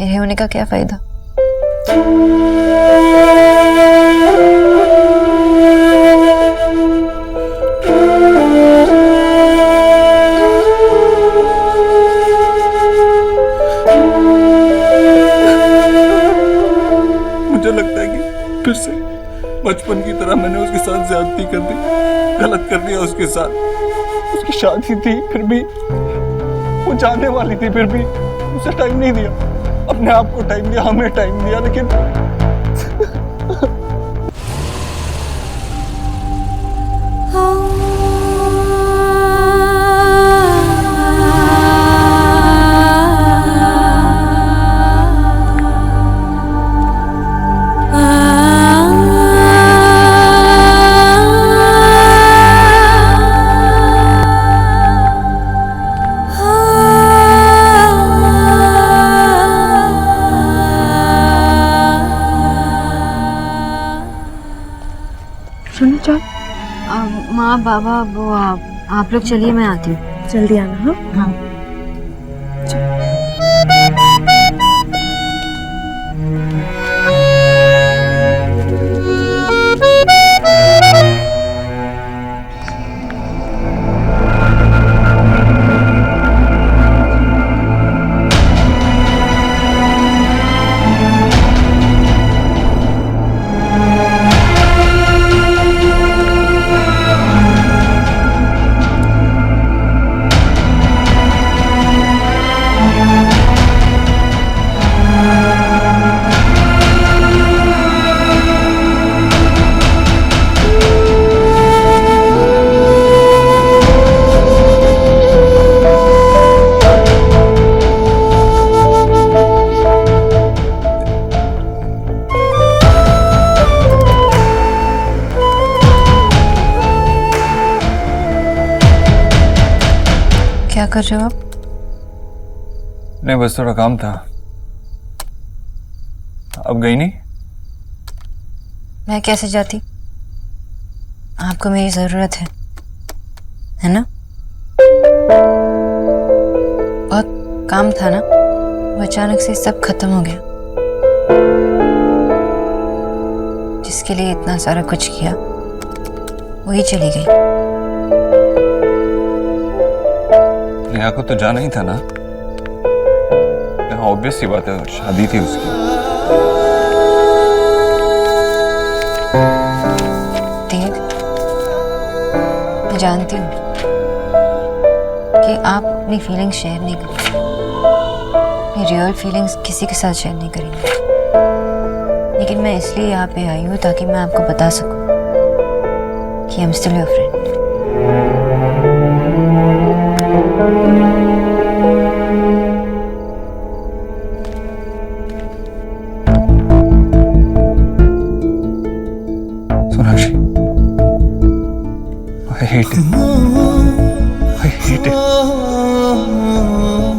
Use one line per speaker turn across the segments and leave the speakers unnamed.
मेरे होने का क्या फायदा।
मुझे लगता है कि फिर से बचपन की तरह मैंने उसके साथ ज्यादती कर दी, गलत कर दिया उसके साथ। उसकी शादी थी, फिर भी वो जाने वाली थी, फिर भी उसे टाइम नहीं दिया। अपने आप को टाइम दिया, हमें टाइम दिया, लेकिन
सुनो चाय।
माँ बाबा वो आप लोग चलिए, मैं आती हूँ।
जल्दी आना। हाँ
हाँ। क्या कर रहे हो आप?
नहीं, बस थोड़ा काम था। अब गई नहीं?
मैं कैसे जाती? आपको मेरी जरूरत है ना? बहुत काम था ना, वो अचानक से सब खत्म हो गया। जिसके लिए इतना सारा कुछ किया वही चली गई।
नेहा को तो जाना ही था ना। ऑब्वियस सी बात है, शादी थी उसकी।
देव, मैं जानती हूँ कि आप अपनी फीलिंग्स शेयर नहीं करेंगे, अपनी रियल फीलिंग्स किसी के साथ शेयर नहीं करेंगे, लेकिन मैं इसलिए यहाँ पे आई हूँ ताकि मैं आपको बता सकूँ कि I am still your friend.
Sonakshi, I hate it. I hate it.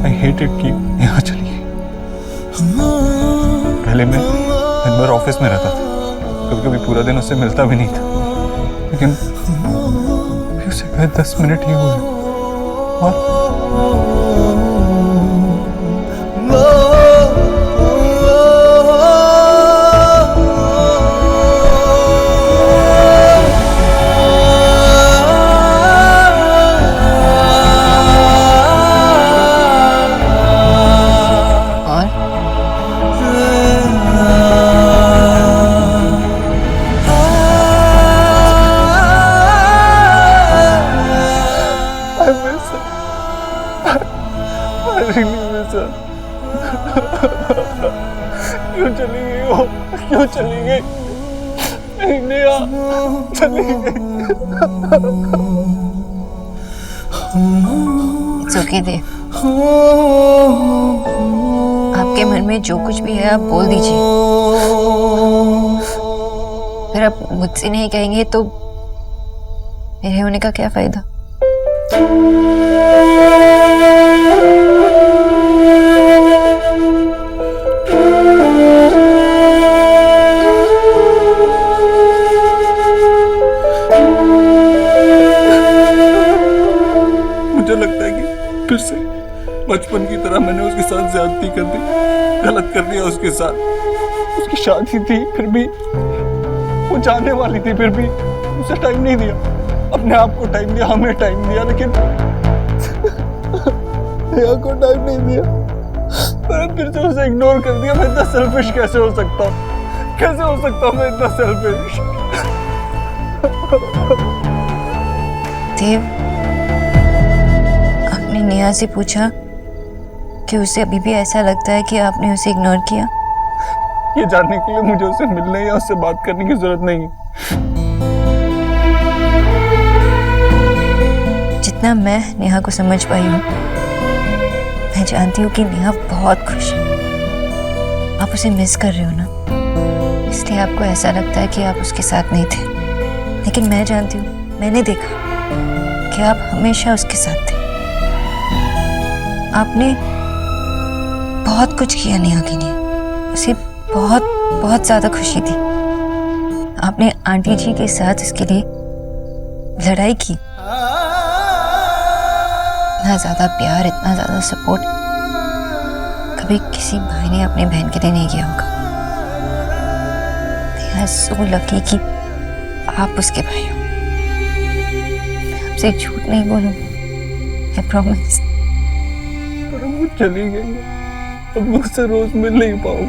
I hate it कि यहाँ चली गई। पहले मैं दिन भर ऑफिस में रहता था, कभी कभी पूरा दिन उससे मिलता भी नहीं था, लेकिन उसे गए 10 मिनट ही हुए और क्यों चली गई हो? क्यों चली गई? नेहा चली गई।
इट्स ओके देव, आपके मन में जो कुछ भी है आप बोल दीजिए। अगर आप मुझसे नहीं कहेंगे तो मेरे होने का क्या फायदा।
मुझे लगता है कि फिर से बचपन की तरह तरह मैंने उसके साथ ज्यादती कर दी, गलत कर दिया उसके साथ। उसकी शादी थी, फिर भी वो जाने वाली थी, फिर भी उसे टाइम नहीं दिया, अपने आप को टाइम दिया, हमें टाइम दिया, लेकिन नेहा को टाइम नहीं दिया। मैंने फिर से उसे इग्नोर कर दिया। मैं इतना सेल्फिश कैसे हो सकता हूँ? कैसे हो सकता हूँ मैं इतना सेल्फिश?
देव, आपने नेहा से पूछा कि उसे अभी भी ऐसा लगता है कि आपने उसे इग्नोर किया?
ये जानने के लिए मुझे उससे मिलने या उससे बात करने की जरूरत नहीं है।
जितना मैं नेहा को समझ पाई हूँ, मैं जानती हूँ कि नेहा बहुत खुश है। आप उसे मिस कर रहे हो ना, इसलिए आपको ऐसा लगता है कि आप उसके साथ नहीं थे, लेकिन मैं जानती हूँ, मैंने देखा कि आप हमेशा उसके साथ थे। आपने बहुत कुछ किया नेहा के लिए, उसे बहुत बहुत ज्यादा खुशी थी। आपने आंटी जी के साथ इसके लिए लड़ाई की। इतना ज्यादा प्यार, इतना ज्यादा सपोर्ट कभी किसी भाई ने अपने बहन के लिए नहीं किया होगा। They are so lucky कि आप उसके भाई हो। मैं आपसे झूठ नहीं बोलूंगी, I promise।
पर वो चली गई, अब मैं उससे रोज मिल नहीं पाऊँ।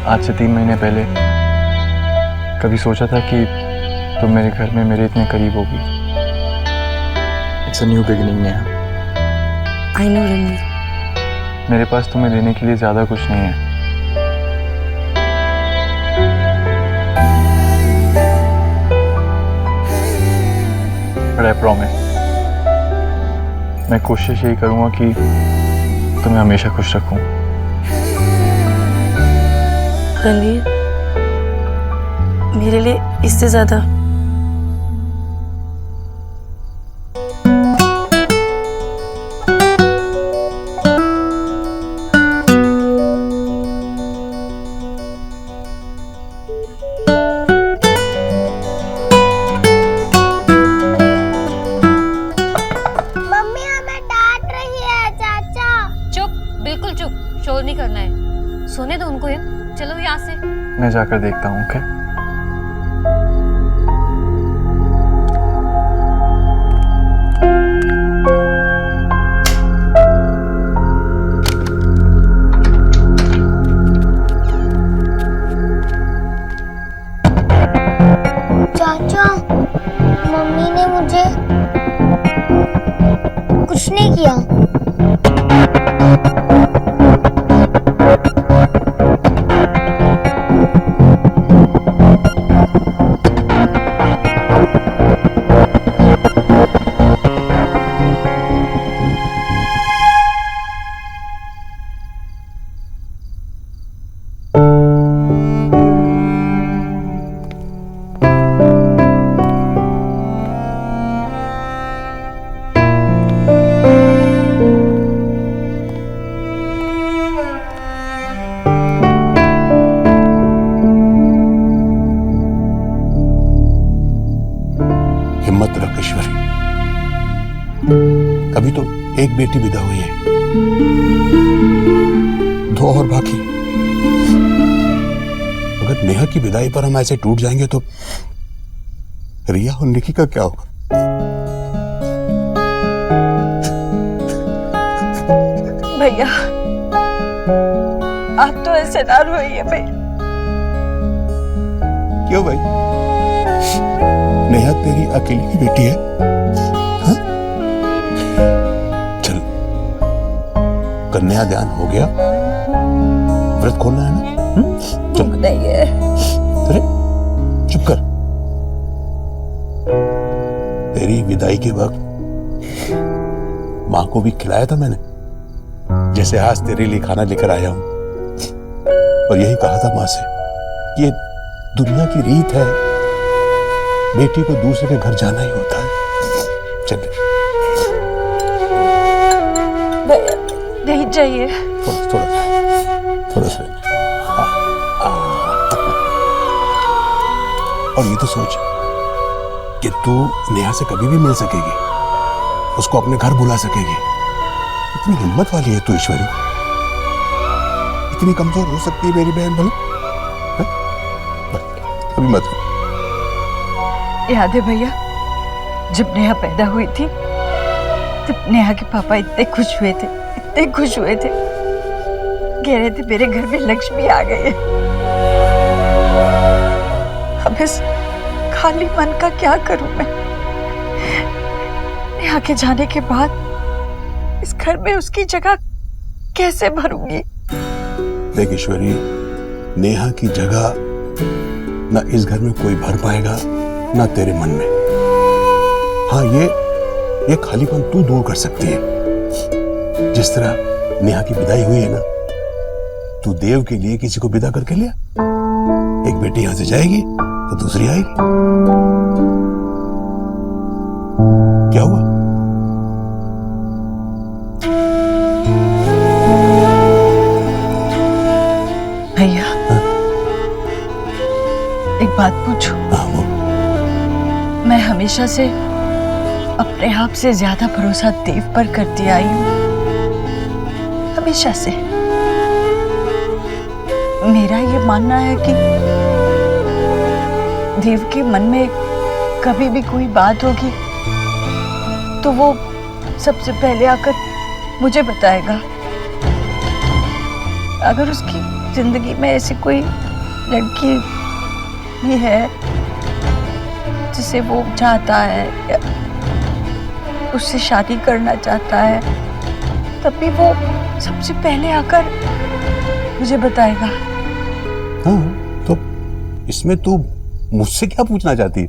आज से 3 महीने पहले कभी सोचा था कि तुम मेरे घर में मेरे इतने करीब होगी। It's a new beginning Neha.
I know Ranveer,
मेरे पास तुम्हें देने के लिए ज्यादा कुछ नहीं है, बट आई प्रॉमिस मैं कोशिश यही करूंगा कि तुम्हें हमेशा खुश रखूं।
रणवीर, मेरे लिए इससे ज्यादा
मम्मी हमें डांट रही है। चाचा
चुप, बिल्कुल चुप, शोर नहीं करना है। सोने दो उनको। ये चलो यहाँ से।
मैं जाकर देखता हूँ। ओके
चाचा, मम्मी ने मुझे कुछ नहीं किया।
हिम्मत रख ईश्वरी, अभी तो एक बेटी विदा हुई है, 2 और बाकी। अगर नेहा की विदाई पर हम ऐसे टूट जाएंगे तो रिया और निकी का क्या होगा?
भैया आप तो ऐसे ना रोइए भैया।
क्यों भाई? नेहा तेरी अकेली की बेटी है, हाँ? चल, कन्यादान हो गया, व्रत खोलना है ना? चल
नहीं है।
अरे चुप कर। तेरी विदाई के वक्त माँ को भी खिलाया था मैंने, जैसे आज तेरे लिए खाना लेकर आया हूं, और यही कहा था माँ से, ये दुनिया की रीत है, बेटी को दूसरे के घर जाना ही होता है। चल
भैया नहीं चाहिए।
थोड़ा सा और ये तो सोच कि तू नेहा से कभी भी मिल सकेगी, उसको अपने घर बुला सकेगी। इतनी हिम्मत वाली है तू ईश्वरी, इतनी कमजोर हो सकती है मेरी बहन भला? अभी मत।
याद है भैया जब नेहा पैदा हुई थी तब नेहा के पापा इतने खुश हुए थे, इतने खुश हुए थे, कह रहे थे मेरे घर में लक्ष्मी आ गई है। अब इस खाली मन का क्या करूं मैं? नेहा के जाने के बाद इस घर में उसकी जगह कैसे भरूंगी?
देख ईश्वरी, नेहा की जगह ना इस घर में कोई भर पाएगा ना तेरे मन में। हाँ, ये खालीपन तू दूर कर सकती है। जिस तरह नेहा की विदाई हुई है ना, तू देव के लिए किसी को विदा करके लिया। एक बेटी यहां से जाएगी तो दूसरी आएगी। क्या हुआ?
भैया एक बात पूछूं? मैं हमेशा से अपने आप से ज्यादा भरोसा देव पर करती आई हूं, हमेशा से। मेरा ये मानना है कि देव के मन में कभी भी कोई बात होगी तो वो सबसे पहले आकर मुझे बताएगा। अगर उसकी जिंदगी में ऐसी कोई लड़की भी है जिसे वो चाहता है या उससे शादी करना चाहता है, तब भी वो सबसे पहले आकर मुझे बताएगा।
हाँ, तो इसमें तू मुझसे क्या पूछना चाहती है?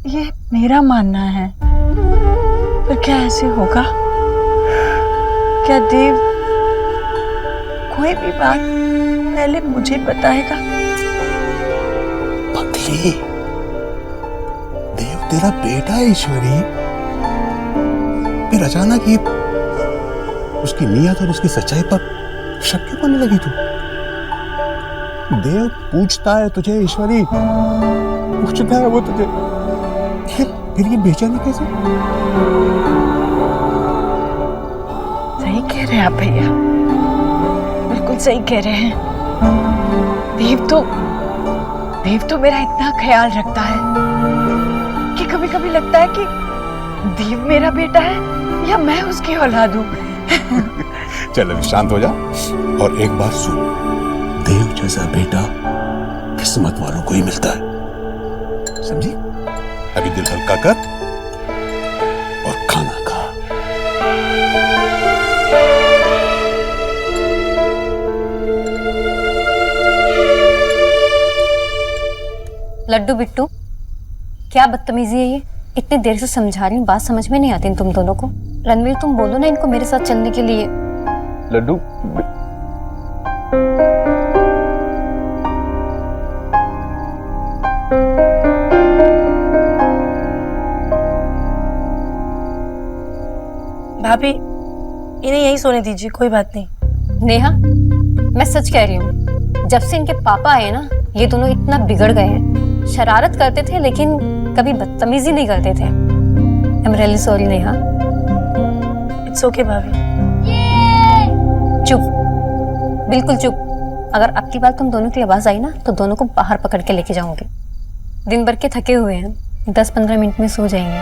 ये मेरा मानना है, पर क्या ऐसे होगा? क्या देव कोई भी बात पहले मुझे बताएगा?
पगली, देव तेरा बेटा है ईश्वरी। फिर अचानक ये उसकी नीयत और उसकी सच्चाई पर शक क्यों करने लगी तू? देव पूछता है तुझे ईश्वरी, पूछता है वो तुझे। फिर ये बेचैनी कैसे?
सही कह रहे हैं आप भैया, बिल्कुल सही कह रहे हैं। देव तो मेरा इतना ख्याल रखता है कि कभी कभी लगता है कि देव मेरा बेटा है या मैं उसकी औलाद हूं।
चल अभी शांत हो जा और एक बात सुन, देव जैसा बेटा किस्मत वालों को ही मिलता है, समझी? अभी दिल हल्का कर और खाना खा।
लड्डू बिट्टू, क्या बदतमीजी है ये? इतनी देर से समझा रही हूँ, बात समझ में नहीं आती तुम दोनों को। रणवीर, तुम बोलो ना इनको मेरे साथ चलने के लिए।
लड्डू,
भाभी इन्हें यही सोने दीजिए, कोई बात नहीं।
नेहा, मैं सच कह रही हूँ, जब से इनके पापा आए ना, ये दोनों इतना बिगड़ गए हैं। शरारत करते थे लेकिन कभी बदतमीजी नहीं करते थे। I am really sorry Neha.
It's okay भाभी।
चुप, बिल्कुल चुप। अगर अब की बार तुम दोनों की आवाज आई ना तो दोनों को बाहर पकड़ के लेके जाऊंगी। दिन भर के थके हुए हैं, 10-15 मिनट में सो जाएंगे।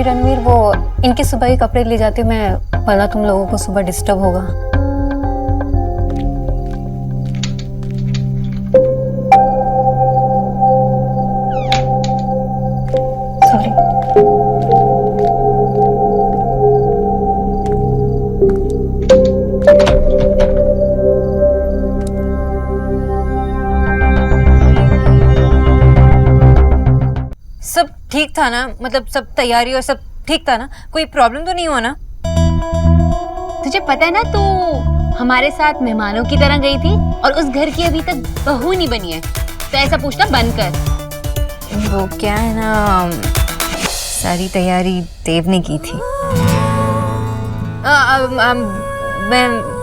सॉरी रणवीर, वो इनके सुबह के कपड़े ले जाती हूँ मैं, वरना तुम लोगों को सुबह डिस्टर्ब होगा। सॉरी।
सब ठीक था ना? मतलब सब तैयारी और सब ठीक था ना? कोई प्रॉब्लम तो नहीं हुआ ना?
तुझे पता है ना, तू हमारे साथ मेहमानों की तरह गई थी और उस घर की अभी तक बहू नहीं बनी है, तो ऐसा पूछना बंद कर।
वो क्या है ना, सारी तैयारी देव ने की थी।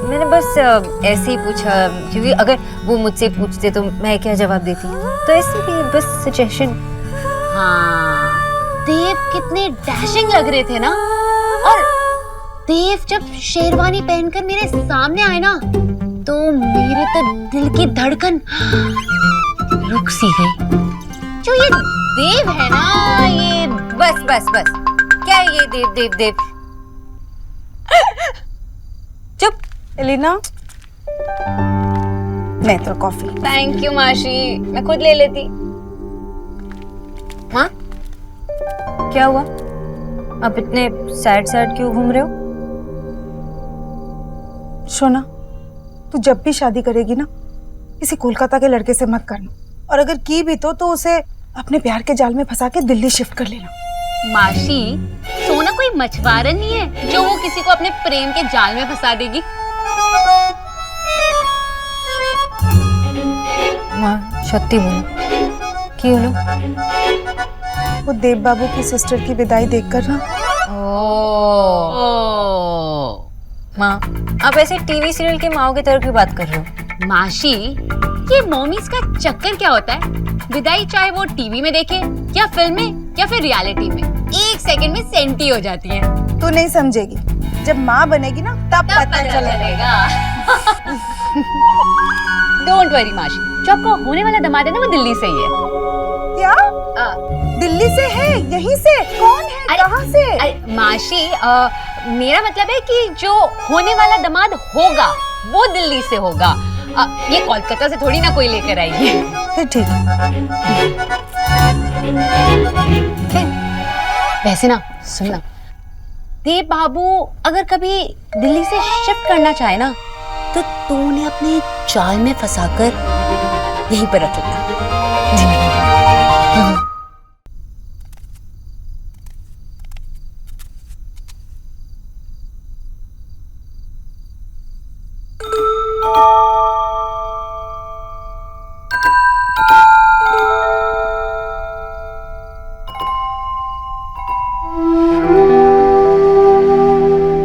मैंने बस ऐसे ही पूछा, क्योंकि अगर वो मुझसे पूछते तो मैं क्या जवाब देती, तो ऐसे भी बस सजेशन।
हाँ, देव कितने डैशिंग लग रहे थे ना, और देव जब शेरवानी पहनकर मेरे सामने आए ना, तो मेरे तो दिल की धड़कन रुक सी गई। जो ये देव है ना, ये
बस बस बस, क्या है ये देव देव देव? चुप।
एलिना, मैं तो कॉफी।
थैंक यू माशी, मैं खुद ले लेती।
माँ, क्या हुआ? आप इतने सैड सैड क्यों घूम रहे हो?
शोना, तू जब भी शादी करेगी ना, किसी कोलकाता के लड़के से मत करना, और अगर की भी तो उसे अपने प्यार के जाल में फंसा के दिल्ली शिफ्ट कर लेना।
माशी, सोना कोई मछुआरा नहीं है जो वो किसी को अपने प्रेम के जाल में फंसा देगी।
माँ सत्य बोलो, की बोलो?
वो देव बाबू की सिस्टर की विदाई देखकर ना,
माँ आप ऐसे टीवी सीरियल के माओ की तरह क्यों बात कर रहे हो?
माशी, ये मॉमीज का चक्कर क्या होता है? विदाई चाहे वो टीवी में देखे या फिल्म में या फिर रियलिटी में, 1 सेकंड में सेंटी हो जाती है।
तू नहीं समझेगी, जब माँ बनेगी ना तब पता चलेगा।
डोंट वरी माशी, जो आपका होने वाला दामाद है ना, वो दिल्ली से ही है।
क्या? दिल्ली से है? यहीं से? कौन है? कहाँ से?
अरे माशी, मेरा मतलब है कि जो होने वाला दामाद होगा वो दिल्ली से होगा। ये कोलकाता से थोड़ी ना कोई लेकर आएगी।
फिर ठीक है।
वैसे ना, सुनना, देव बाबू अगर कभी दिल्ली से शिफ्ट करना चाहे ना, तो तू उन्हें अपने जाल में फंसाकर यहीं पर रख लेना।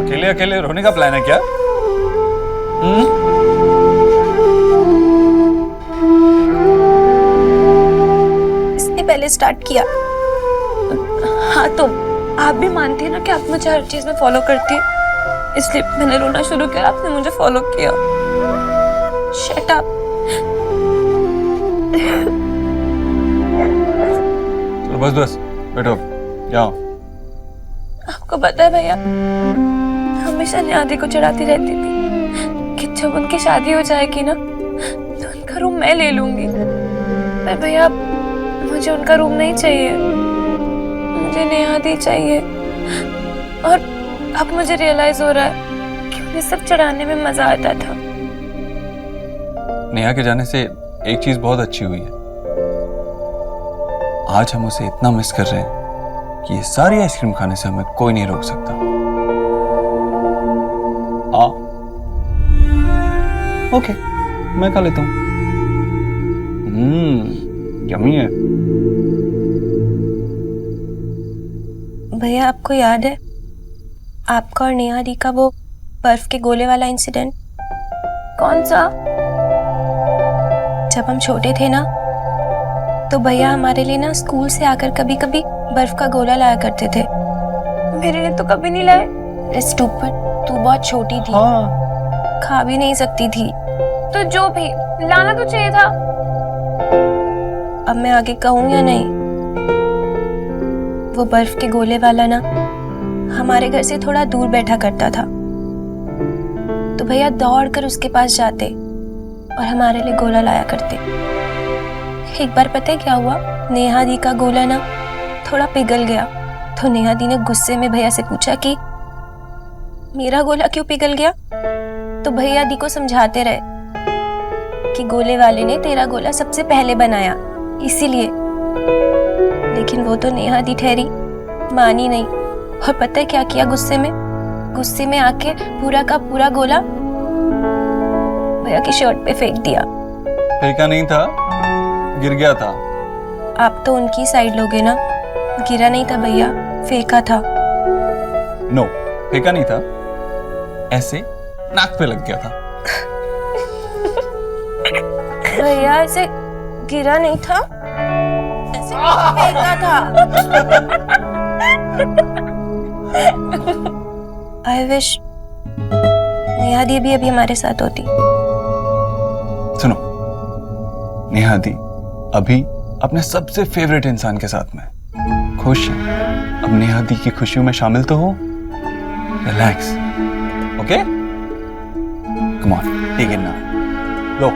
अकेले अकेले रोने का प्लान है क्या?
इसने पहले स्टार्ट किया। हाँ, तो आप भी मानती है ना कि आप मुझे हर चीज में फॉलो करती है, इसलिए मैंने रोना शुरू किया, आपने मुझे फॉलो किया। Shut up.
बस बस बैठो, जाओ।
आपको पता है भैया, हमेशा नियादी को चढ़ाती रहती थी कि जब उनकी शादी हो जाएगी ना, तो उनका रूम मैं ले लूंगी। पर भैया, मुझे उनका रूम नहीं चाहिए, मुझे नियादी चाहिए। और अब मुझे रियलाइज हो रहा है कि उन्हें सब चढ़ाने में मजा आता था।
नेहा के जाने से एक चीज बहुत अच्छी हुई है, आज हम उसे इतना मिस कर रहे हैं कि ये सारी आइसक्रीम खाने से हमें कोई नहीं रोक सकता। ओके, मैं खा लेता हूँ। यम्मी है।
भैया, आपको याद है आपका और नेहा दी का वो बर्फ के गोले वाला इंसिडेंट? कौन सा? जब हम छोटे थे ना, तो भैया हमारे लिए ना स्कूल से आकर कभी कभी बर्फ का गोला लाया करते थे। मेरे लिए तो कभी नहीं लाए। स्टूपिड, तू बहुत छोटी थी, खा भी नहीं सकती थी, तो जो भी लाना तो चाहिए था। अब मैं आगे कहूँ या नहीं, वो बर्फ के गोले वाला ना
हमारे घर से थोड़ा दूर बैठा करता था, तो भैया दौड़कर उसके पास जाते और हमारे लिए गोला लाया करते। एक बार पता है क्या हुआ, नेहा दी का गोला ना थोड़ा पिघल गया, तो नेहा दी ने गुस्से में भैया से पूछा कि मेरा गोला क्यों पिघल गया। तो भैया दी को समझाते रहे कि गोले वाले ने तेरा गोला सबसे पहले बनाया इसीलिए। लेकिन वो तो नेहा दी ठहरी, मानी नहीं, और पता है क्या किया, गुस्से में आके पूरा का पूरा गोला भैया की शर्ट पे फेंक दिया।
फेंका नहीं था, गिर गया था।
आप तो उनकी साइड लोगे ना, गिरा नहीं था भैया, फेंका था।
नो, फेंका नहीं था, ऐसे नाक पे लग गया था।
भैया ऐसे गिरा नहीं था, ऐसे फेंका था। आई विश नेहा दी भी अभी हमारे साथ होती।
सुनो, नेहा दी अभी अपने सबसे फेवरेट इंसान के साथ में खुश है। अब नेहा दी की खुशियों में शामिल तो हो। Relax, okay? Come on, take it now. Low.